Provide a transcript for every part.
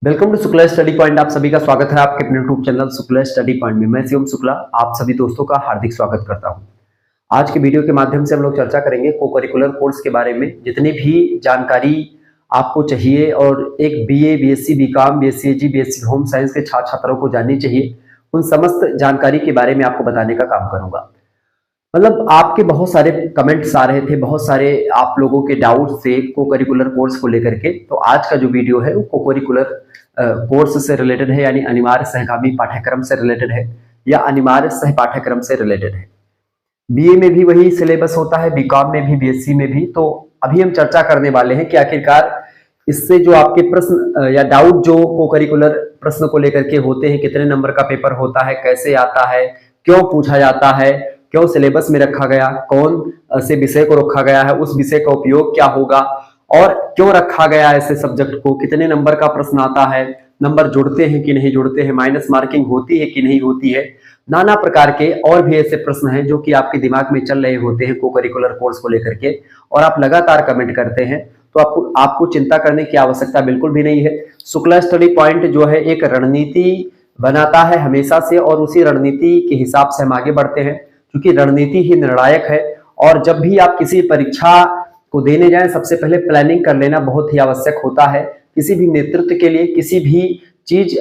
Welcome to Shukla study point. आप सभी का स्वागत है आपके अपने YouTube channel Shukla study point में। मैं शिवम शुक्ला आप सभी दोस्तों का हार्दिक स्वागत करता हूं। आज के वीडियो के माध्यम से हम लोग चर्चा करेंगे को करिकुलर कोर्स के बारे में। जितनी भी जानकारी आपको चाहिए और एक बीए, बीएससी, बीकॉम, बीएससी एजी, बीएससी होम साइंस के छात्र छात्राओं को जाननी चाहिए, उन समस्त जानकारी के बारे में आपको बताने का काम करूंगा। मतलब आपके बहुत सारे कमेंट्स आ रहे थे, बहुत सारे आप लोगों के डाउट थे को करिकुलर कोर्स को लेकर के। तो आज का जो वीडियो है वो को करिकुलर कोर्स से रिलेटेड है, यानी अनिवार्य सहगामी पाठ्यक्रम से रिलेटेड है या अनिवार्य सह पाठ्यक्रम से रिलेटेड है। बीए में भी वही सिलेबस होता है, बीकॉम में भी, बीएससी में भी। तो अभी हम चर्चा करने वाले हैं कि आखिरकार इससे जो आपके प्रश्न या डाउट जो को करिकुलर प्रश्न को लेकर के होते हैं, कितने नंबर का पेपर होता है, कैसे आता है, क्यों पूछा जाता है, क्यों सिलेबस में रखा गया, कौन से विषय को रखा गया है, उस विषय का उपयोग क्या होगा और क्यों रखा गया ऐसे सब्जेक्ट को, कितने नंबर का प्रश्न आता है, नंबर जुड़ते हैं कि नहीं जुड़ते हैं, माइनस मार्किंग होती है कि नहीं होती है। नाना प्रकार के और भी ऐसे प्रश्न हैं जो कि आपके दिमाग में चल रहे होते हैं को करिकुलर कोर्स को लेकर के, और आप लगातार कमेंट करते हैं। तो आपको चिंता करने की आवश्यकता बिल्कुल भी नहीं है। शुक्ला स्टडी पॉइंट जो है एक रणनीति बनाता है हमेशा से, और उसी रणनीति के हिसाब से हम आगे बढ़ते हैं, क्योंकि रणनीति ही निर्णायक है। और जब भी आप किसी परीक्षा को देने जाएं, सबसे पहले प्लानिंग कर लेना बहुत ही आवश्यक होता है। किसी भी नेतृत्व के लिए, किसी भी चीज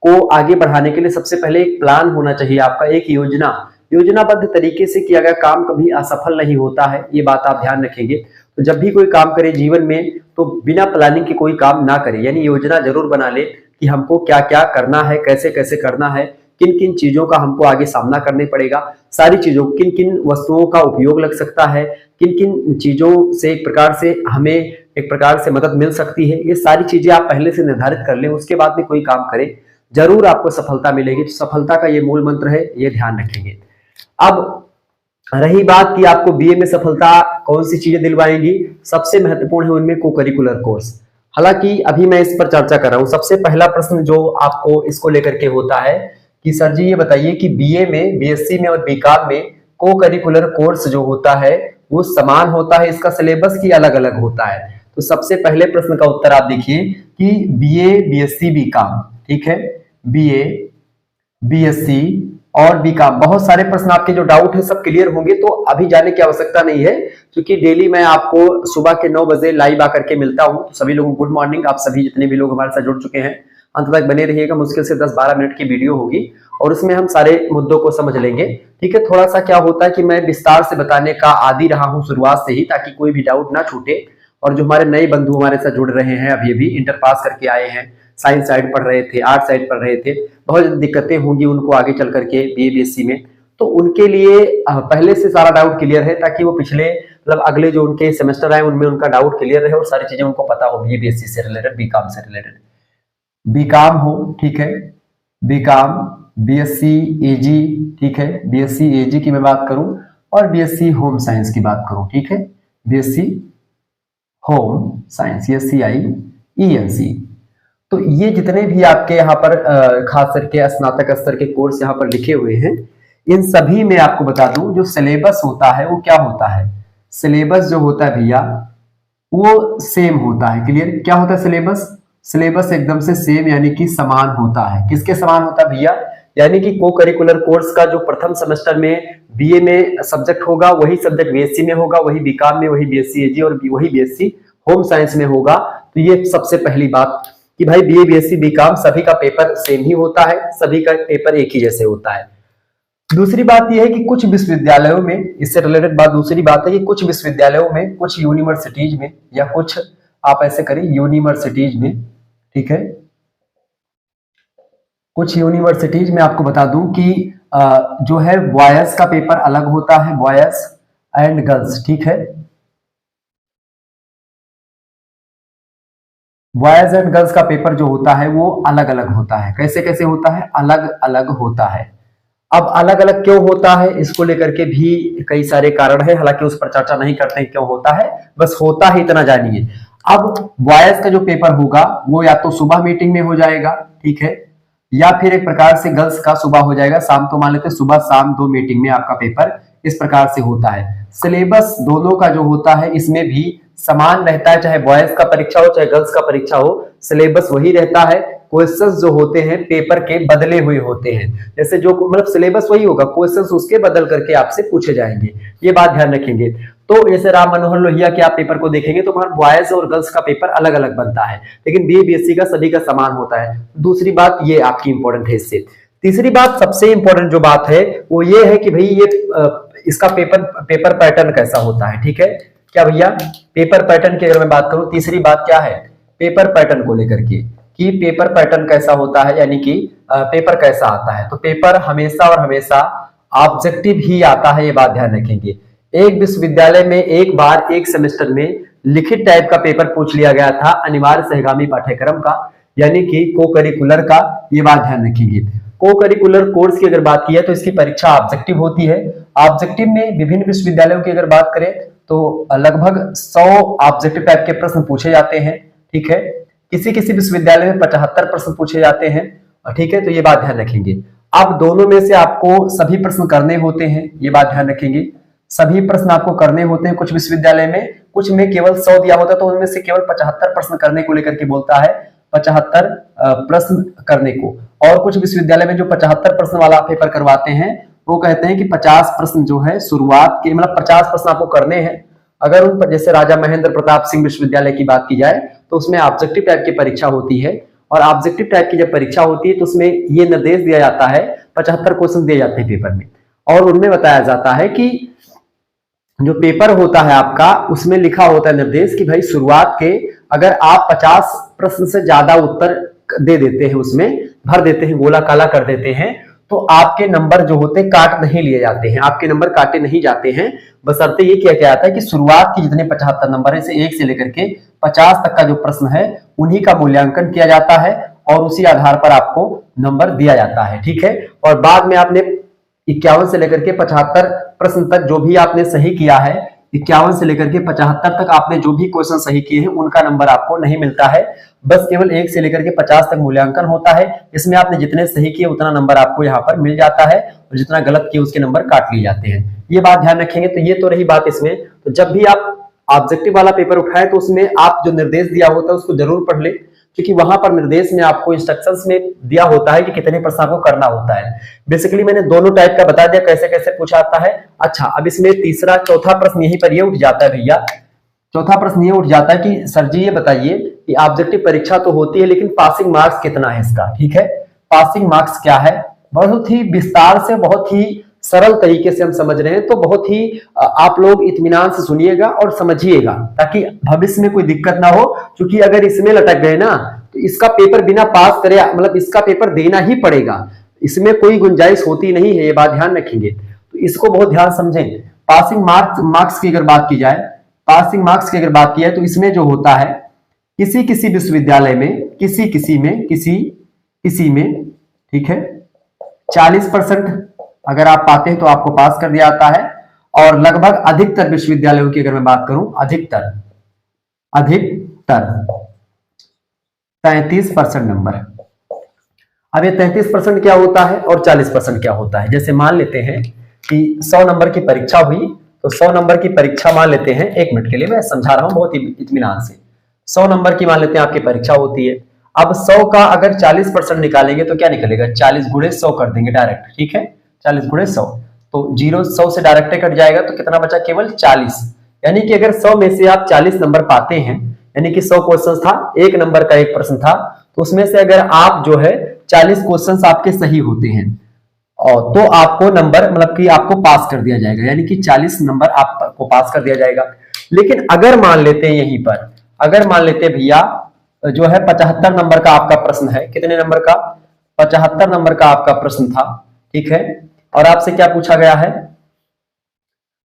को आगे बढ़ाने के लिए सबसे पहले एक प्लान होना चाहिए आपका, एक योजनाबद्ध तरीके से किया गया काम कभी असफल नहीं होता है। ये बात आप ध्यान रखेंगे। तो जब भी कोई काम करे जीवन में, तो बिना प्लानिंग के कोई काम ना करे, यानी योजना जरूर बना ले कि हमको क्या क्या करना है, कैसे कैसे करना है, किन किन चीजों का हमको आगे सामना करने पड़ेगा, सारी चीजों, किन किन वस्तुओं का उपयोग लग सकता है, किन किन चीजों से एक प्रकार से हमें एक प्रकार से मदद मिल सकती है। ये सारी चीजें आप पहले से निर्धारित कर लें, उसके बाद में कोई काम करें, जरूर आपको सफलता मिलेगी। तो सफलता का ये मूल मंत्र है, ये ध्यान रखेंगे। अब रही बात कि आपको बीए में सफलता कौन सी चीजें दिलवाएंगी, सबसे महत्वपूर्ण है उनमें को करिकुलर कोर्स। हालांकि अभी मैं इस पर चर्चा कर रहा हूं। सबसे पहला प्रश्न जो आपको इसको लेकर के होता है कि सर जी ये बताइए कि बीए में, बीएससी में और बीकॉम में को करिकुलर कोर्स जो होता है वो समान होता है, इसका सिलेबस की अलग अलग होता है। तो सबसे पहले प्रश्न का उत्तर आप देखिए कि बीए, बीएससी, बीकॉम, ठीक है, बीए, बीएससी और बीकॉम, बहुत सारे प्रश्न आपके जो डाउट है सब क्लियर होंगे, तो अभी जाने की आवश्यकता नहीं है, क्योंकि डेली मैं आपको सुबह के 9 बजे लाइव आकर के मिलता हूं। तो सभी लोगों को गुड मॉर्निंग। आप सभी जितने भी लोग हमारे साथ जुड़ चुके हैं, अंत तक बने रहिएगा। मुश्किल से 10-12 मिनट की वीडियो होगी और उसमें हम सारे मुद्दों को समझ लेंगे, ठीक है। थोड़ा सा क्या होता है कि मैं विस्तार से बताने का आदी रहा हूं शुरुआत से ही, ताकि कोई भी डाउट ना छूटे। और जो हमारे नए बंधु हमारे साथ जुड़ रहे हैं, अभी भी इंटर पास करके आए हैं, साइंस साइड पढ़ रहे थे, आर्ट साइड पढ़ रहे थे, बहुत दिक्कतें होंगी उनको आगे चल करके बीए, बीएससी में। तो उनके लिए पहले से सारा डाउट क्लियर है, ताकि वो पिछले मतलब अगले जो उनके सेमेस्टर आए उनमें उनका डाउट क्लियर रहे और सारी चीजें उनको पता हो, बीए, बीएससी से रिलेटेड, बीकॉम से रिलेटेड। बीकॉम हो, ठीक है, बीकॉम, बीएससी एजी, ठीक है, बीएससी एजी की मैं बात करूं और बीएससी होम साइंस की बात करूं, ठीक है, बीएससी होम साइंस, CIENC। तो ये जितने भी आपके यहाँ पर खास करके स्नातक स्तर के कोर्स यहाँ पर लिखे हुए हैं, इन सभी में आपको बता दूं जो सिलेबस होता है वो क्या होता है। सिलेबस जो होता है भैया वो सेम होता है। क्लियर? क्या होता है सिलेबस? सिलेबस एकदम से सेम यानी कि समान होता है। किसके समान होता है भैया? यानी कि को करिकुलर कोर्स का जो प्रथम सेमेस्टर में बीए में सब्जेक्ट होगा, वही सब्जेक्ट बीएससी में होगा, वही बीकॉम में, वही बीएससी एजी और वही बीएससी होम साइंस में होगा। तो ये सबसे पहली बात कि भाई बीए, बीएससी, बीकॉम सभी का पेपर सेम ही होता है, सभी का पेपर एक ही जैसे होता है। दूसरी बात यह है कि कुछ विश्वविद्यालयों में, इससे रिलेटेड बात दूसरी बात है कि कुछ विश्वविद्यालयों में, कुछ यूनिवर्सिटीज में, या कुछ आप ऐसे करें यूनिवर्सिटीज में, ठीक है, कुछ यूनिवर्सिटीज में आपको बता दूं कि जो है बॉयज का पेपर अलग होता है, बॉयज एंड गर्ल्स, ठीक है, बॉयज एंड गर्ल्स का पेपर जो होता है वो अलग अलग होता है। कैसे कैसे होता है? अलग अलग होता है। अब अलग अलग क्यों होता है, इसको लेकर के भी कई सारे कारण है, हालांकि उस पर चर्चा नहीं करते हैं क्यों होता है, बस होता है इतना जानिए। अब बॉयज का जो पेपर होगा वो या तो सुबह मीटिंग में हो जाएगा, ठीक है, या फिर एक प्रकार से गर्ल्स का सुबह हो जाएगा, शाम, तो मान लेते हैं सुबह शाम 2 मीटिंग में आपका पेपर इस प्रकार से होता है। सिलेबस दोनों का जो होता है इसमें भी समान रहता है, चाहे बॉयज का परीक्षा हो चाहे गर्ल्स का परीक्षा हो, सिलेबस वही रहता है। क्वेश्चंस जो होते हैं पेपर के बदले हुए होते हैं। जैसे जो मतलब सिलेबस वही होगा, क्वेश्चंस उसके बदल करके आपसे पूछे जाएंगे, ये बात ध्यान रखेंगे। तो जैसे राम मनोहर लोहिया के आप पेपर को देखेंगे तो वहां बॉयज और गर्ल्स का पेपर अलग अलग बनता है, लेकिन बीए बीएससी का सभी का समान होता है। दूसरी बात ये आपकी इंपॉर्टेंट है इससे। तीसरी बात सबसे इंपॉर्टेंट जो बात है वो ये है कि भाई ये इसका पेपर पैटर्न कैसा होता है। ठीक है क्या भैया, पेपर पैटर्न की अगर मैं बात करूं, तीसरी बात क्या है पेपर पैटर्न को लेकर के कि पेपर पैटर्न कैसा होता है, यानी कि पेपर कैसा आता है। तो पेपर हमेशा और हमेशा ऑब्जेक्टिव ही आता है, ये बात ध्यान रखेंगे। एक विश्वविद्यालय में एक बार एक सेमेस्टर में लिखित टाइप का पेपर पूछ लिया गया था अनिवार्य सहगामी पाठ्यक्रम का, यानी कि को करिकुलर का, ये बात ध्यान रखेंगे। को करिकुलर कोर्स की अगर बात की है तो इसकी परीक्षा ऑब्जेक्टिव होती है। ऑब्जेक्टिव में विभिन्न विश्वविद्यालयों की अगर बात करें तो लगभग 100 ऑब्जेक्टिव टाइप के प्रश्न पूछे जाते हैं। ठीक है, किसी किसी विश्वविद्यालय में 75 प्रश्न पूछे जाते हैं। ठीक है, तो ये बात ध्यान रखेंगे। अब दोनों में से आपको सभी प्रश्न करने होते हैं, ये बात ध्यान रखेंगे। सभी प्रश्न आपको करने होते हैं। कुछ विश्वविद्यालय में, कुछ में केवल 100 दिया होता है तो उनमें से केवल 75 प्रश्न करने को लेकर के बोलता है, 75 प्रश्न करने को। और कुछ विश्वविद्यालय में जो 75 प्रश्न वाला पेपर करवाते हैं वो कहते हैं कि 50 प्रश्न जो है शुरुआत के, मतलब 50 प्रश्न आपको करने हैं। अगर उन जैसे राजा महेंद्र प्रताप सिंह विश्वविद्यालय की बात की जाए तो उसमें ऑब्जेक्टिव टाइप की परीक्षा होती है, और ऑब्जेक्टिव टाइप की जब परीक्षा होती है तो उसमें ये निर्देश दिया जाता है, 75 क्वेश्चन दिए जाते हैं पेपर में, और उनमें बताया जाता है कि जो पेपर होता है आपका उसमें लिखा होता है निर्देश कि भाई शुरुआत के अगर आप 50 प्रश्न से ज्यादा उत्तर दे देते हैं, उसमें भर देते हैं, गोला काला कर देते हैं, तो आपके नंबर जो होते हैं काट नहीं लिए जाते हैं, आपके नंबर काटे नहीं जाते हैं। बशर्ते ये किया जाता है कि शुरुआत की जितने 75 नंबर है, 1 से लेकर के 50 तक का जो प्रश्न है उन्हीं का मूल्यांकन किया जाता है और उसी आधार पर आपको नंबर दिया जाता है। ठीक है, और बाद में आपने 51 से लेकर के 75 प्रश्न तक जो भी आपने सही किया है, 51 से लेकर के 75 तक आपने जो भी क्वेश्चन सही किए हैं उनका नंबर आपको नहीं मिलता है। बस केवल 1 से लेकर के 50 तक मूल्यांकन होता है। इसमें आपने जितने सही किए उतना नंबर आपको यहाँ पर मिल जाता है, और जितना गलत किए उसके नंबर काट लिए जाते हैं। ये बात ध्यान रखेंगे। तो ये तो रही बात इसमें। तो जब भी आप ऑब्जेक्टिव वाला पेपर उठाए तो उसमें आप जो निर्देश दिया होता है उसको जरूर पढ़ ले, क्योंकि वहां पर निर्देश में आपको इंस्ट्रक्शंस में दिया होता है कि कितने प्रश्न आपको करना होता है। बेसिकली मैंने दोनों टाइप का बता दिया कैसे कैसे पूछा आता है। अच्छा, अब इसमें तीसरा चौथा प्रश्न यहीं पर ये उठ जाता है भैया। चौथा प्रश्न ये उठ जाता है कि सर जी ये बताइए कि ऑब्जेक्टिव परीक्षा तो होती है लेकिन पासिंग मार्क्स कितना है इसका। ठीक है, पासिंग मार्क्स क्या है, बहुत ही विस्तार से, बहुत ही सरल तरीके से हम समझ रहे हैं, तो बहुत ही आप लोग इत्मीनान से सुनिएगा और समझिएगा ताकि भविष्य में कोई दिक्कत ना हो। क्योंकि अगर इसमें लटक गए ना तो इसका पेपर बिना पास करे, मतलब इसका पेपर देना ही पड़ेगा, इसमें कोई गुंजाइश होती नहीं है, ये बात ध्यान रखेंगे। तो इसको बहुत ध्यान समझें। पासिंग मार्क्स की अगर बात की जाए, पासिंग मार्क्स की अगर बात की जाए तो इसमें जो होता है किसी किसी विश्वविद्यालय में, किसी में, ठीक है, 40% अगर आप पाते हैं तो आपको पास कर दिया जाता है, और लगभग अधिकतर विश्वविद्यालयों की अगर मैं बात करूं, अधिकतर 33% नंबर। अब ये 33% क्या होता है और 40% क्या होता है। जैसे मान लेते हैं कि 100 नंबर की परीक्षा हुई, तो 100 नंबर की परीक्षा मान लेते हैं, 1 मिनट के लिए मैं समझा रहा हूं बहुत ही इत्मीनान से। 100 नंबर की मान लेते हैं आपकी परीक्षा होती है। अब 100 का अगर 40% निकालेंगे तो क्या निकलेगा, 40 गुणे 100 कर देंगे डायरेक्ट। ठीक है, 40 गुणे 100, तो 100 से डायरेक्ट कट जाएगा, तो कितना बचा, केवल 40। यानी कि अगर 100 में से आप 40 नंबर पाते हैं, यानी कि 100 क्वेश्चन था, 1 नंबर का 1 प्रश्न था, तो उसमें से अगर आप जो है 40 क्वेश्चन आपके सही होते हैं और तो आपको नंबर, मतलब कि आपको पास कर दिया जाएगा, यानी कि 40 नंबर आपको पास कर दिया जाएगा। लेकिन अगर मान लेते हैं यहीं पर, अगर मान लेते हैं भैया जो है 75 नंबर का आपका प्रश्न है, कितने नंबर का, 75 नंबर का आपका प्रश्न था। ठीक है, और आपसे क्या पूछा गया है,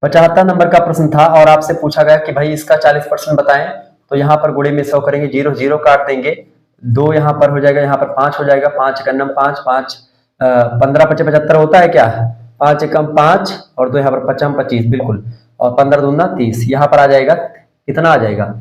75 नंबर का प्रश्न था और आपसे पूछा गया कि भाई इसका 40% बताएं। तो यहाँ पर गुणे में 100 करेंगे, 0 0 काट देंगे, 2 यहाँ पर हो जाएगा, यहाँ पर 5 हो जाएगा, 5 एकम 5 5 15 5 75 होता है क्या, 5 एकम 5 और 2 यहाँ पर 5 25 बिल्कुल, और 15 दूना 30, यहाँ पर आ जाएगा, कितना आ जाएगा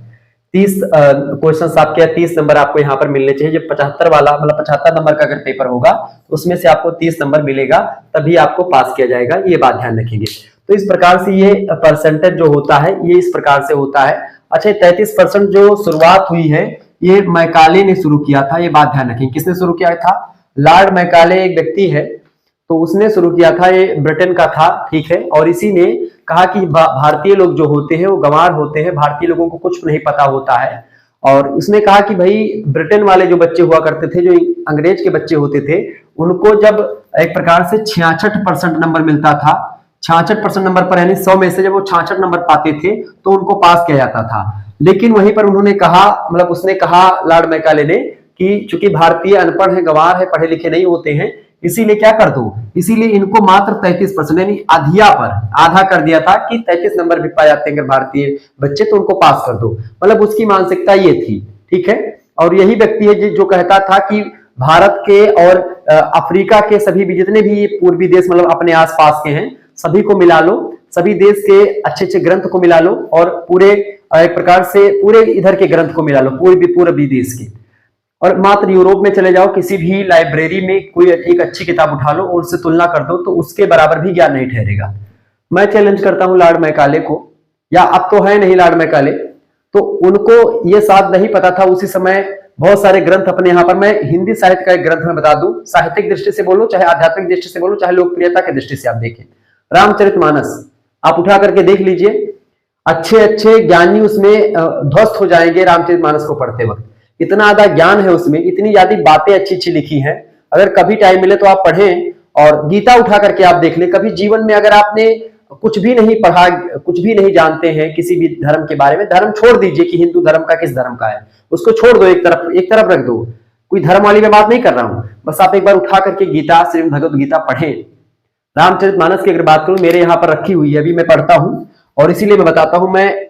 30 क्वेश्चन आपके 30 नंबर आपको यहाँ पर मिलने चाहिए। जब 75 वाला, मतलब 75 नंबर का अगर पेपर होगा तो उसमें से आपको 30 नंबर मिलेगा, तभी आपको पास किया जाएगा, ये बात ध्यान रखेंगे। तो इस प्रकार से ये परसेंटेज जो होता है ये इस प्रकार से होता है। अच्छा, 33% जो शुरुआत हुई है ये मैकाले ने शुरू किया था, ये बात ध्यान रखें। किसने शुरू किया था? लॉर्ड मैकाले एक व्यक्ति है, तो उसने शुरू किया था, ये ब्रिटेन का था, ठीक है। और इसी ने कहा कि भारतीय लोग जो होते हैं वो गंवार होते हैं, भारतीय लोगों को कुछ नहीं पता होता है। और उसने कहा कि भाई ब्रिटेन वाले जो बच्चे हुआ करते थे, जो अंग्रेज के बच्चे होते थे, उनको जब एक प्रकार से 66% नंबर मिलता था, 66% नंबर पर, यानी 100 में से जब वो 66 नंबर पाते थे तो उनको पास किया जाता था। लेकिन वहीं पर उन्होंने कहा, मतलब उसने कहा लॉर्ड मैकाले ने, कि चूंकि भारतीय अनपढ़ है, गंवार है, पढ़े लिखे नहीं होते हैं, इसीलिए क्या कर दो, इसीलिए इनको मात्र 33% यानी आधिया पर आधा कर दिया था कि 33 नंबर भी पाए जाते हैं अगर भारतीय बच्चे तो उनको पास कर दो। मतलब उसकी मानसिकता ये थी, ठीक है। और यही व्यक्ति है जो कहता था कि भारत के और अफ्रीका के सभी भी जितने भी पूर्वी देश मतलब अपने आसपास के हैं सभी को मिला लो, सभी देश के अच्छे अच्छे ग्रंथ को मिला लो और पूरे एक प्रकार से पूरे इधर के ग्रंथ को मिला लो, पूर्वी देश के। और मात्र यूरोप में चले जाओ, किसी भी लाइब्रेरी में कोई एक अच्छी किताब उठा लो और उससे तुलना कर दो तो उसके बराबर भी ज्ञान नहीं ठहरेगा। मैं चैलेंज करता हूं लॉर्ड मैकाले को, या अब तो है नहीं लॉर्ड मैकाले, तो उनको ये साथ नहीं पता था उसी समय। बहुत सारे ग्रंथ अपने यहाँ पर, मैं हिंदी साहित्य का एक ग्रंथ में बता दूं, साहित्यिक दृष्टि से बोलो, चाहे आध्यात्मिक दृष्टि से बोलो, चाहे लोकप्रियता की दृष्टि से आप देखें, रामचरितमानस आप उठा करके देख लीजिए, अच्छे अच्छे ज्ञानी उसमें ध्वस्त हो जाएंगे रामचरितमानस को पढ़ते वक्त। इतना ज्यादा ज्ञान है उसमें, इतनी ज्यादा बातें अच्छी अच्छी लिखी हैं। अगर कभी टाइम मिले तो आप पढ़ें। और गीता उठा करके आप देख लें, कभी जीवन में अगर आपने कुछ भी नहीं पढ़ा, कुछ भी नहीं जानते हैं किसी भी धर्म के बारे में, धर्म छोड़ दीजिए कि हिंदू धर्म का किस धर्म का है, उसको छोड़ दो, एक तरफ रख दो, कोई धर्म वाली में बात नहीं कर रहा हूं, बस आप एक बार उठा करके गीता, श्रीमद् भगवद गीता पढ़ें। रामचरितमानस की अगर बात करूं, मेरे यहाँ पर रखी हुई है, अभी मैं पढ़ता हूं और इसीलिए मैं बताता हूं, मैं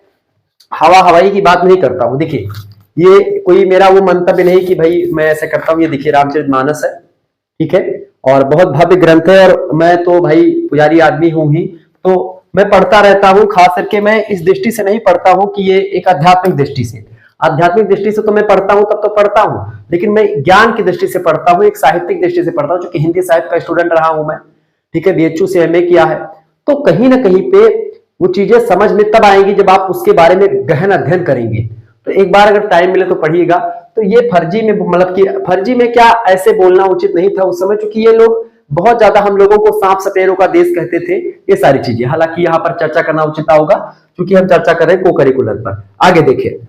हवाई की बात नहीं करता हूं। देखिए ये कोई मेरा वो मंतव्य नहीं कि भाई मैं ऐसे करता हूं। ये देखिए रामचरितमानस है, ठीक है, और बहुत भव्य ग्रंथ है। और मैं तो भाई पुजारी आदमी हूं ही, तो मैं पढ़ता रहता हूं। खास करके मैं इस दृष्टि से नहीं पढ़ता हूं कि ये एक आध्यात्मिक दृष्टि से, आध्यात्मिक दृष्टि से तो मैं पढ़ता हूं, तब तो पढ़ता हूं, लेकिन मैं ज्ञान की दृष्टि से पढ़ता हूं, एक साहित्यिक दृष्टि से पढ़ता हूं, क्योंकि हिंदी साहित्य का स्टूडेंट रहा हूं मैं, ठीक है, बीएचयू से एमए किया है। तो कहीं ना कहीं पे वो चीजें समझ में तब आएंगी जब आप उसके बारे में गहन अध्ययन करेंगे। तो एक बार अगर टाइम मिले तो पढ़िएगा। तो ये फर्जी में, मतलब कि फर्जी में क्या, ऐसे बोलना उचित नहीं था उस समय, क्योंकि ये लोग बहुत ज्यादा हम लोगों को सांप सपेरों का देश कहते थे, ये सारी चीजें। हालांकि यहाँ पर चर्चा करना उचित होगा क्योंकि हम चर्चा कर रहे हैं को करिकुलर पर। आगे देखिए,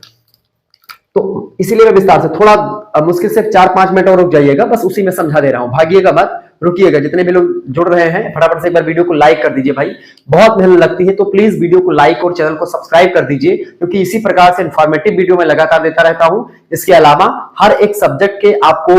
तो इसीलिए मैं विस्तार से थोड़ा मुश्किल से 4-5 मिनट और रुक जाइएगा, बस उसी में समझा दे रहा हूं, भागिएगा मत, रुकिएगा। जितने भी लोग जुड़ रहे हैं फटाफट से एक बार वीडियो को लाइक कर दीजिए भाई, बहुत मेहनत लगती है, तो प्लीज वीडियो को लाइक और चैनल को सब्सक्राइब कर दीजिए, क्योंकि इसी प्रकार से इंफॉर्मेटिव वीडियो मैं लगातार देता रहता हूं। इसके अलावा हर एक सब्जेक्ट के आपको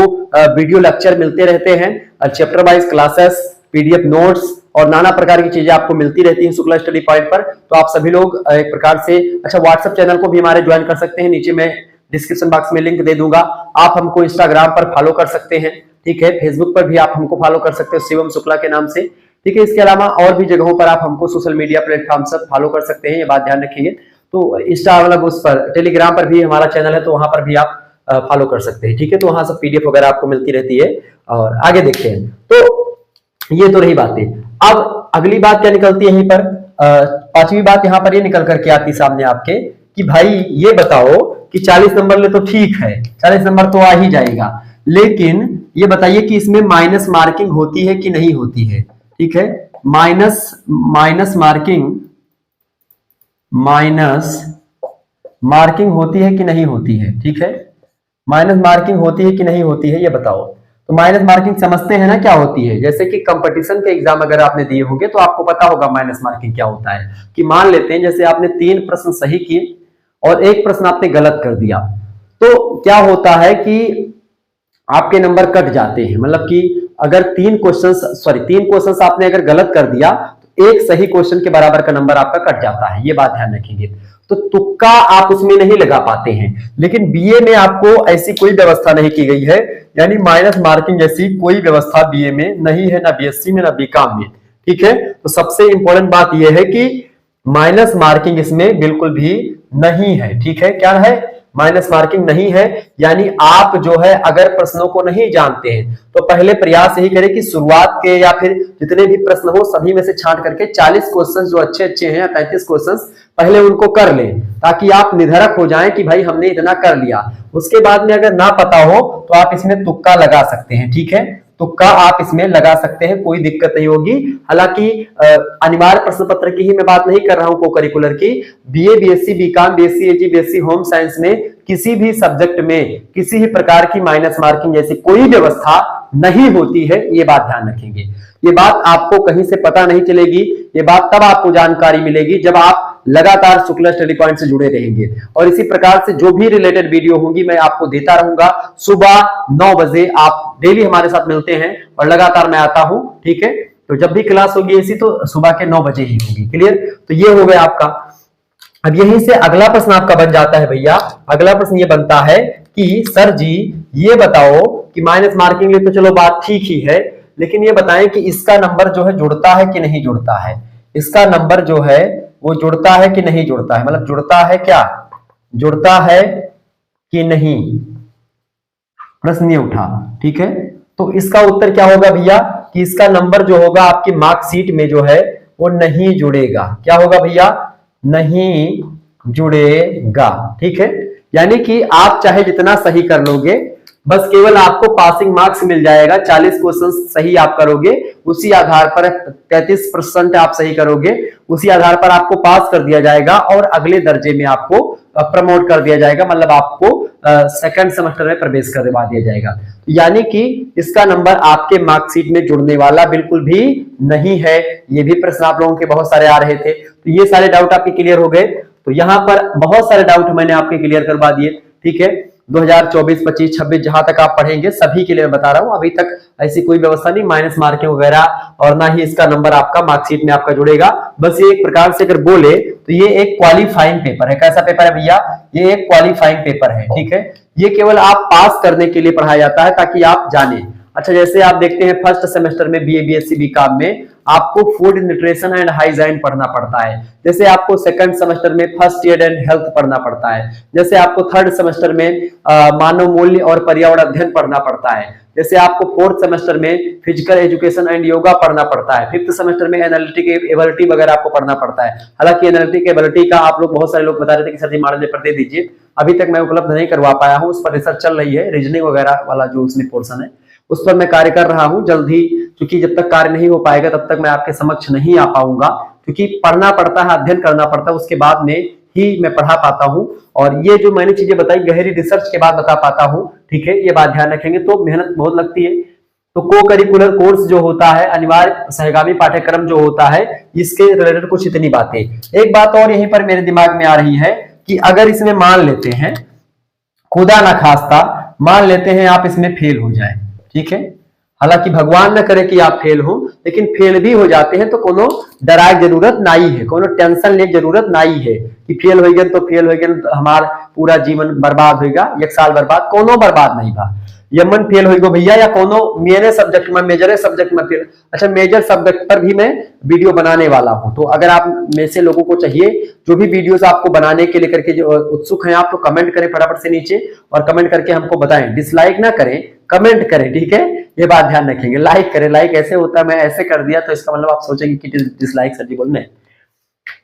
वीडियो लेक्चर मिलते रहते हैं, chapter wise classes, PDF notes और नाना प्रकार की चीजें आपको मिलती रहती हैं शुक्ला स्टडी पॉइंट पर। तो आप सभी लोग एक प्रकार से, अच्छा, व्हाट्सएप चैनल को भी हमारे ज्वाइन कर सकते हैं, नीचे मैं डिस्क्रिप्शन बॉक्स में लिंक दे दूंगा। आप हमको इंस्टाग्राम पर फॉलो कर सकते हैं, ठीक है, फेसबुक पर भी आप हमको फॉलो कर सकते हो शिवम शुक्ला के नाम से, ठीक है। इसके अलावा और भी जगहों पर आप हमको सोशल मीडिया प्लेटफॉर्म सब फॉलो कर सकते हैं, ये बात ध्यान रखिए। तो इंस्टा मतलब उस पर, टेलीग्राम पर भी हमारा चैनल है, तो वहां पर भी आप फॉलो कर सकते हैं, ठीक है। तो वहां सब पीडीएफ वगैरह आपको मिलती रहती है। और आगे देखते हैं, तो ये तो रही बातें। अब अगली बात क्या निकलती है यहीं पर, 5वीं बात यहां पर ये निकल करके आती सामने आपके कि भाई ये बताओ कि 40 नंबर ले तो ठीक है, 40 नंबर तो आ ही जाएगा, लेकिन ये बताइए कि इसमें माइनस मार्किंग होती है कि नहीं होती है, ठीक है। माइनस मार्किंग होती है कि नहीं होती है, ठीक है। माइनस मार्किंग होती है कि नहीं होती है, ये बताओ। तो माइनस मार्किंग समझते हैं ना क्या होती है, जैसे कि कंपटीशन के एग्जाम अगर आपने दिए होंगे तो आपको पता होगा माइनस मार्किंग क्या होता है। कि मान लेते हैं जैसे आपने 3 प्रश्न सही किए और 1 प्रश्न आपने गलत कर दिया, तो क्या होता है कि आपके नंबर कट जाते हैं। मतलब कि अगर 3 क्वेश्चंस आपने अगर गलत कर दिया तो 1 सही क्वेश्चन के बराबर का नंबर आपका कट जाता है, ये बात ध्यान रखेंगे। तो तुक्का आप उसमें नहीं लगा पाते हैं, लेकिन बीए में आपको ऐसी कोई व्यवस्था नहीं की गई है, यानी माइनस मार्किंग जैसी कोई व्यवस्था बीए में नहीं है, ना बीएससी में ना बीकॉम में, ठीक है। तो सबसे इंपॉर्टेंट बात यह है कि माइनस मार्किंग इसमें बिल्कुल भी नहीं है, ठीक है। क्या है, माइनस मार्किंग नहीं है। यानी आप जो है अगर प्रश्नों को नहीं जानते हैं तो पहले प्रयास यही करें कि शुरुआत के या फिर जितने भी प्रश्न हो सभी में से छांट करके 40 क्वेश्चन जो अच्छे हैं, 35 क्वेश्चन पहले उनको कर लें ताकि आप निधड़क हो जाएं कि भाई हमने इतना कर लिया। उसके बाद में अगर ना पता हो तो आप इसमें तुक्का लगा सकते हैं, ठीक है, तुक्का आप इसमें लगा सकते हैं, कोई दिक्कत नहीं होगी। हालांकि अनिवार्य प्रश्न पत्र की ही मैं बात नहीं कर रहा हूं, को करिकुलर की। बीए, बीएससी, बीकॉम, बीएससी एजी, बीएससी होम साइंस में किसी भी सब्जेक्ट में किसी भी प्रकार की माइनस मार्किंग जैसी कोई व्यवस्था नहीं होती है, ये बात ध्यान रखेंगे। ये बात आपको कहीं से पता नहीं चलेगी, ये बात तब आपको जानकारी मिलेगी जब आप लगातार शुक्ला स्टडी पॉइंट से जुड़े रहेंगे। और इसी प्रकार से जो भी रिलेटेड वीडियो होंगी मैं आपको देता रहूंगा। सुबह 9 बजे आप डेली हमारे साथ मिलते हैं और लगातार मैं आता हूं, ठीक है। तो जब भी क्लास होगी ऐसी तो सुबह के 9 बजे ही होगी, क्लियर। तो ये हो गया आपका। अब यहीं से अगला प्रश्न आपका बन जाता है भैया, अगला प्रश्न ये बनता है कि सर जी ये बताओ कि माइनस मार्किंग लिए तो चलो बात ठीक ही है, लेकिन ये बताएं कि इसका नंबर जो है जुड़ता है कि नहीं जुड़ता है। इसका नंबर जो है वो जुड़ता है कि नहीं जुड़ता है, मतलब जुड़ता है क्या, जुड़ता है कि नहीं, प्रश्न ये उठा, ठीक है। तो इसका उत्तर क्या होगा भैया कि इसका नंबर जो होगा आपकी मार्कशीट में जो है वो नहीं जुड़ेगा। क्या होगा भैया, नहीं जुड़ेगा, ठीक है। यानी कि आप चाहे जितना सही कर लोगे, बस केवल आपको पासिंग मार्क्स मिल जाएगा। 40 क्वेश्चन सही आप करोगे, उसी आधार पर 33% आप सही करोगे, उसी आधार पर आपको पास कर दिया जाएगा और अगले दर्जे में आपको प्रमोट कर दिया जाएगा, मतलब आपको सेकंड सेमेस्टर में प्रवेश करवा दिया जाएगा। यानी कि इसका नंबर आपके मार्कशीट में जुड़ने वाला बिल्कुल भी नहीं है। ये भी प्रश्न आप लोगों के बहुत सारे आ रहे थे, तो ये सारे डाउट आपके क्लियर हो गए। तो यहां पर बहुत सारे डाउट मैंने आपके क्लियर करवा दिए, ठीक है। 2024, 25, 26 जहां तक आप पढ़ेंगे सभी के लिए बता रहा हूं। अभी तक ऐसी कोई व्यवस्था नहीं माइनस मार्किंग वगैरह, और ना ही इसका नंबर आपका मार्कशीट में आपका जुड़ेगा। बस ये एक प्रकार से अगर बोले तो ये एक क्वालिफाइंग पेपर है। कैसा पेपर है भैया, ये एक क्वालिफाइंग पेपर है, ठीक है। ये केवल आप पास करने के लिए पढ़ाया जाता है ताकि आप जाने। अच्छा, जैसे आप देखते हैं फर्स्ट सेमेस्टर में बीए, बीएससी, बीकॉम में आपको फूड न्यूट्रिशन एंड हाइजीन पढ़ना पड़ता है। जैसे आपको सेकंड सेमेस्टर में फर्स्ट एड एंड हेल्थ पढ़ना पड़ता है। जैसे आपको थर्ड सेमेस्टर में मानव मूल्य और पर्यावरण अध्ययन पढ़ना पड़ता है। जैसे आपको फोर्थ सेमेस्टर में फिजिकल एजुकेशन एंड योगा पढ़ना पड़ता है। फिफ्थ सेमेस्टर में एनालिटिक एबिलिटी वगैरह आपको पढ़ना पड़ता है। हालांकि एनालिटिक एबिलिटी का आप लोग बहुत सारे लोग बता रहे थे कि सर जी मॉडल पेपर दे दीजिए, अभी तक मैं उपलब्ध नहीं करवा पाया हूं, उस पर रिसर्च चल रही है। रीजनिंग वगैरह वाला जो उसमें पोर्शन है उस पर मैं कार्य कर रहा हूं। जल्द ही, क्योंकि जब तक कार्य नहीं हो पाएगा तब तक मैं आपके समक्ष नहीं आ पाऊंगा, क्योंकि पढ़ना पड़ता है, अध्ययन करना पड़ता है, उसके बाद में ही मैं पढ़ा पाता हूं। और ये जो मैंने चीजें बताई गहरी रिसर्च के बाद बता पाता हूं, ठीक है। ये बात ध्यान रखेंगे, तो मेहनत बहुत लगती है। तो को करिकुलर कोर्स जो होता है, अनिवार्य सहगामी पाठ्यक्रम जो होता है, इसके रिलेटेड कुछ इतनी बातें। एक बात और यहीं पर मेरे दिमाग में आ रही है कि अगर इसमें मान लेते हैं, खुदा ना खास्ता मान लेते हैं आप इसमें फेल हो जाए, ठीक है। हालांकि भगवान न करे कि आप फेल हो, लेकिन फेल भी हो जाते हैं तो कोनो डराए जरूरत नहीं है, कोनो टेंशन ले जरूरत नहीं है कि फेल हो गए तो फेल हो गए तो हमारा पूरा जीवन बर्बाद होगा, एक साल बर्बाद, कोनो बर्बाद नहीं बा। यमन फेल हो गो भैया, या कोनो मेरे सब्जेक्ट में, मेजर सब्जेक्ट में फेल। अच्छा, मेजर सब्जेक्ट पर भी मैं वीडियो बनाने वाला हूं, तो अगर आप में से लोगों को चाहिए जो भी वीडियोस आपको बनाने के लेकर के जो उत्सुक हैं आप, तो कमेंट करें फटाफट से नीचे और कमेंट करके हमको बताएं। डिसलाइक ना करें, कमेंट करें, ठीक है। ये बात ध्यान रखेंगे, लाइक करें। लाइक ऐसे होता है, मैं ऐसे कर दिया तो इसका मतलब आप सोचेंगे कि डिसलाइक सर जी बोलने।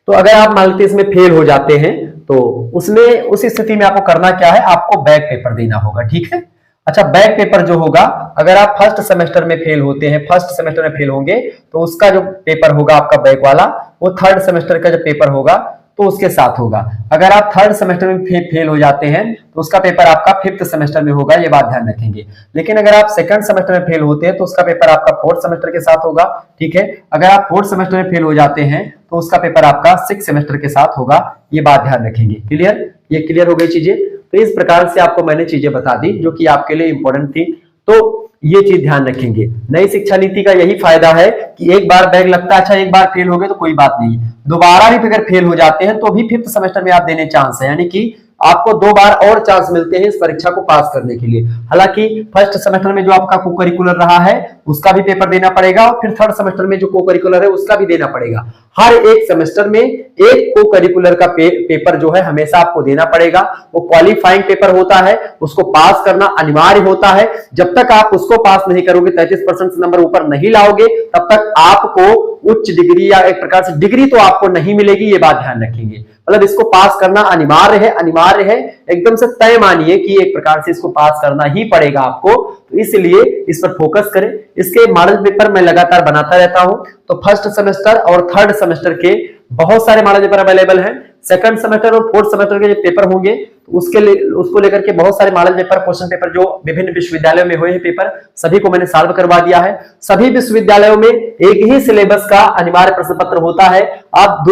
तो अगर आप मान लेते इसमें फेल हो जाते हैं तो उसमें, उस स्थिति में आपको करना क्या है, आपको बैक पेपर देना होगा, ठीक है। अच्छा, बैक पेपर जो होगा, अगर आप फर्स्ट सेमेस्टर में फेल होते हैं, फर्स्ट सेमेस्टर में फेल होंगे तो उसका जो पेपर होगा आपका बैक वाला, वो थर्ड सेमेस्टर का जो पेपर होगा तो उसके साथ होगा। अगर आप थर्ड सेमेस्टर में फेल हो जाते हैं तो उसका पेपर आपका फिफ्थ सेमेस्टर में होगा, ये बात ध्यान रखेंगे। लेकिन अगर आप सेकंड सेमेस्टर में फेल होते हैं तो उसका पेपर आपका फोर्थ सेमेस्टर के साथ होगा, ठीक है। अगर आप फोर्थ सेमेस्टर में फेल हो जाते हैं तो उसका पेपर आपका सिक्स सेमेस्टर के साथ होगा, ये बात ध्यान रखेंगे। क्लियर, ये क्लियर हो गई चीजें। तो इस प्रकार से आपको मैंने चीजें बता दी जो कि आपके लिए इंपॉर्टेंट थी, तो ये चीज ध्यान रखेंगे। नई शिक्षा नीति का यही फायदा है कि एक बार बैग लगता है, अच्छा एक बार फेल हो गए तो कोई बात नहीं, दोबारा भी अगर फेल हो जाते हैं तो भी फिफ्थ सेमेस्टर में आप देने चांस है, यानी कि आपको 2 बार और चांस मिलते हैं इस परीक्षा को पास करने के लिए। हालांकि फर्स्ट सेमेस्टर में जो आपका को करिकुलर रहा है उसका भी पेपर देना पड़ेगा, और फिर थर्ड सेमेस्टर में जो को करिकुलर है उसका भी देना पड़ेगा। हर एक सेमेस्टर में एक को करिकुलर का पेपर जो है हमेशा आपको देना पड़ेगा। वो क्वालिफाइंग पेपर होता है, उसको पास करना अनिवार्य होता है। जब तक आप उसको पास नहीं करोगे, 33% से नंबर ऊपर नहीं लाओगे, तब तक आपको उच्च डिग्री या एक प्रकार से डिग्री तो आपको नहीं मिलेगी, ये बात ध्यान रखेंगे। मतलब इसको पास करना अनिवार्य है, एकदम से तय मानिए कि एक प्रकार से इसको पास करना ही पड़ेगा आपको, तो इसलिए इस पर फोकस करें। इसके मॉडल पेपर मैं लगातार बनाता रहता हूं, तो फर्स्ट सेमेस्टर और थर्ड सेमेस्टर के बहुत सारे मॉडल पेपर अवेलेबल हैं। सेकंड सेमेस्टर और फोर्थ सेमेस्टर के जो पेपर होंगे उसके लिए उसको लेकर के बहुत सारे मॉडल पेपर, क्वेश्चन पेपर जो विभिन्न विश्वविद्यालयों में हुए हैं पेपर, सभी को मैंने सॉल्व करवा दिया है। सभी विश्वविद्यालयों में एक ही सिलेबस का अनिवार्य प्रश्न पत्र होता है। आप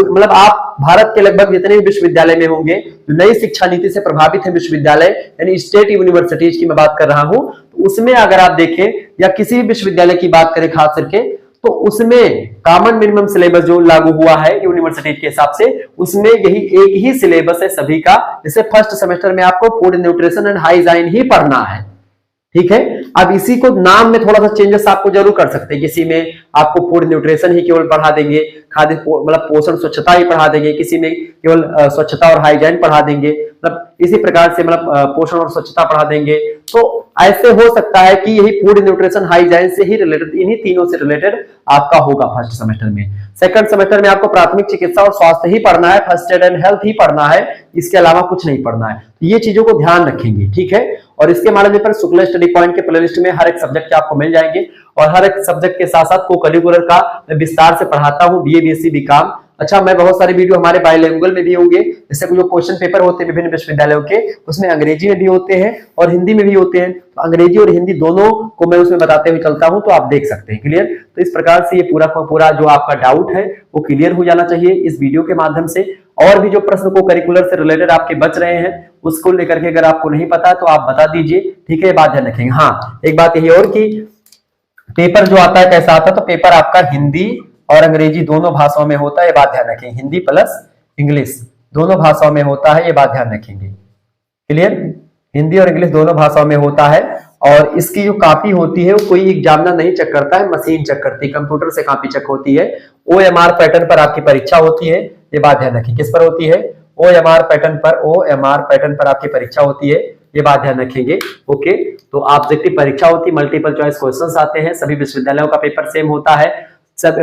भारत के लगभग जितने भी विश्वविद्यालय में होंगे, नई शिक्षा नीति से प्रभावित है विश्वविद्यालय, यानी स्टेट यूनिवर्सिटीज की मैं बात कर रहा हूं, तो उसमें अगर आप देखें या किसी भी विश्वविद्यालय की बात करें खास करके, तो उसमें कॉमन मिनिमम सिलेबस जो लागू हुआ है यूनिवर्सिटी के हिसाब से, उसमें यही एक ही सिलेबस है सभी का। जैसे फर्स्ट सेमेस्टर में आपको फूड न्यूट्रिशन एंड हाइजीन ही पढ़ना है, ठीक है। अब इसी को नाम में थोड़ा सा चेंजेस आपको जरूर कर सकते हैं। किसी में आपको फूड न्यूट्रिशन ही केवल पढ़ा देंगे, खाद्य पोषण स्वच्छता ही पढ़ा देंगे, किसी में केवल स्वच्छता और हाइजीन पढ़ा देंगे, मतलब इसी प्रकार से पोषण और स्वच्छता पढ़ा देंगे। तो ऐसे हो सकता है कि यही फूड न्यूट्रिशन हाइजीन से ही रिलेटेड, इन्हीं तीनों से रिलेटेड आपका होगा फर्स्ट सेमेस्टर में। सेकंड सेमेस्टर में आपको प्राथमिक चिकित्सा और स्वास्थ्य ही पढ़ना है, फर्स्ट एड एंड हेल्थ ही पढ़ना है, इसके अलावा कुछ नहीं पढ़ना है। तो ये चीजों को ध्यान रखेंगे, ठीक है। और इसके model paper Shukla study point के प्लेलिस्ट में हर एक सब्जेक्ट के आपको मिल जाएंगे, और हर एक सब्जेक्ट के साथ साथ को करिकुलर का मैं विस्तार से पढ़ाता हूं, बीए बीएससी बीकॉम। अच्छा, मैं बहुत सारे वीडियो हमारे बाइलिंगुअल में भी होंगे, जैसे जो क्वेश्चन पेपर होते हैं विभिन्न विश्वविद्यालयों के, उसमें अंग्रेजी में भी होते हैं और हिंदी में भी होते हैं। तो अंग्रेजी और हिंदी दोनों को मैं उसमें बताते हुए चलता हूं, तो आप देख सकते हैं। क्लियर? तो इस प्रकार से ये पूरा जो आपका डाउट है वो क्लियर हो जाना चाहिए इस वीडियो के माध्यम से। और भी जो प्रश्न को करिकुलर से रिलेटेड आपके बच रहे हैं उसको लेकर के अगर आपको नहीं पता तो आप बता दीजिए, ठीक है। ये बात ध्यान रखेंगे। हाँ, एक बात यही और कि पेपर जो आता है कैसा आता है, तो पेपर आपका हिंदी और अंग्रेजी दोनों भाषाओं में होता है, ये बात ध्यान रखेंगे। हिंदी प्लस इंग्लिश दोनों भाषाओं में होता है, ये बात ध्यान रखेंगे। क्लियर? हिंदी और इंग्लिश दोनों भाषाओं में होता है। और इसकी जो कॉपी होती है वो कोई एग्जामिनर नहीं चेक करता है, मशीन चेक करती है, कंप्यूटर से कॉपी चेक होती है। OMR पैटर्न पर आपकी परीक्षा होती है, ये बात ध्यान रखें। किस पर होती है? OMR पैटर्न पर आपकी परीक्षा होती है, ये बात ध्यान रखेंगे। ओके, तो ऑब्जेक्टिव परीक्षा होती है, मल्टीपल चॉइस क्वेश्चंस आते हैं, सभी विश्वविद्यालयों का पेपर सेम होता है सब,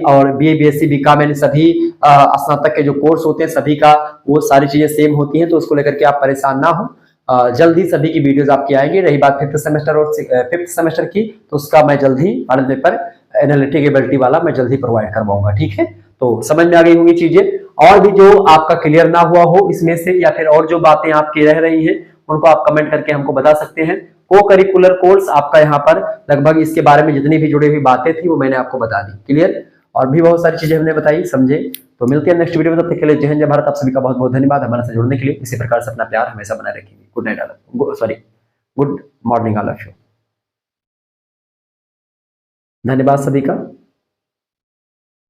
और बीए बीएससी बीकॉम यानी सभी स्नातक के जो कोर्स होते हैं सभी का वो सारी चीजें सेम होती हैं, तो उसको लेकर के आप परेशान ना हो। जल्दी सभी की वीडियोस आपकी आएंगी। रही बात फिफ्थ सेमेस्टर की, तो उसका मैं जल्द ही मॉडल पेपर एनालिटिकेबिलिटी वाला मैं जल्द ही प्रोवाइड करवाऊंगा, ठीक है। तो समझ में आ गई होंगी चीजें। और भी जो आपका क्लियर ना हुआ हो इसमें से, या फिर और जो बातें आपकी रह रही हैं उनको आप कमेंट करके हमको बता सकते हैं। को करिकुलर कोर्स आपका यहाँ पर लगभग इसके बारे में जितनी भी जुड़ी हुई बातें थी वो मैंने आपको बता दी। क्लियर? और भी बहुत सारी चीजें हमने बताई, समझे। तो मिलते हैं नेक्स्ट वीडियो में, तब तक के लिए जय हिंद जय भारत। आप सभी का बहुत बहुत धन्यवाद हमारे साथ जुड़ने के लिए। इसी प्रकार से अपना प्यार हमेशा बनाए रखेंगे। Good night, good morning all of you. धन्यवाद सभी का।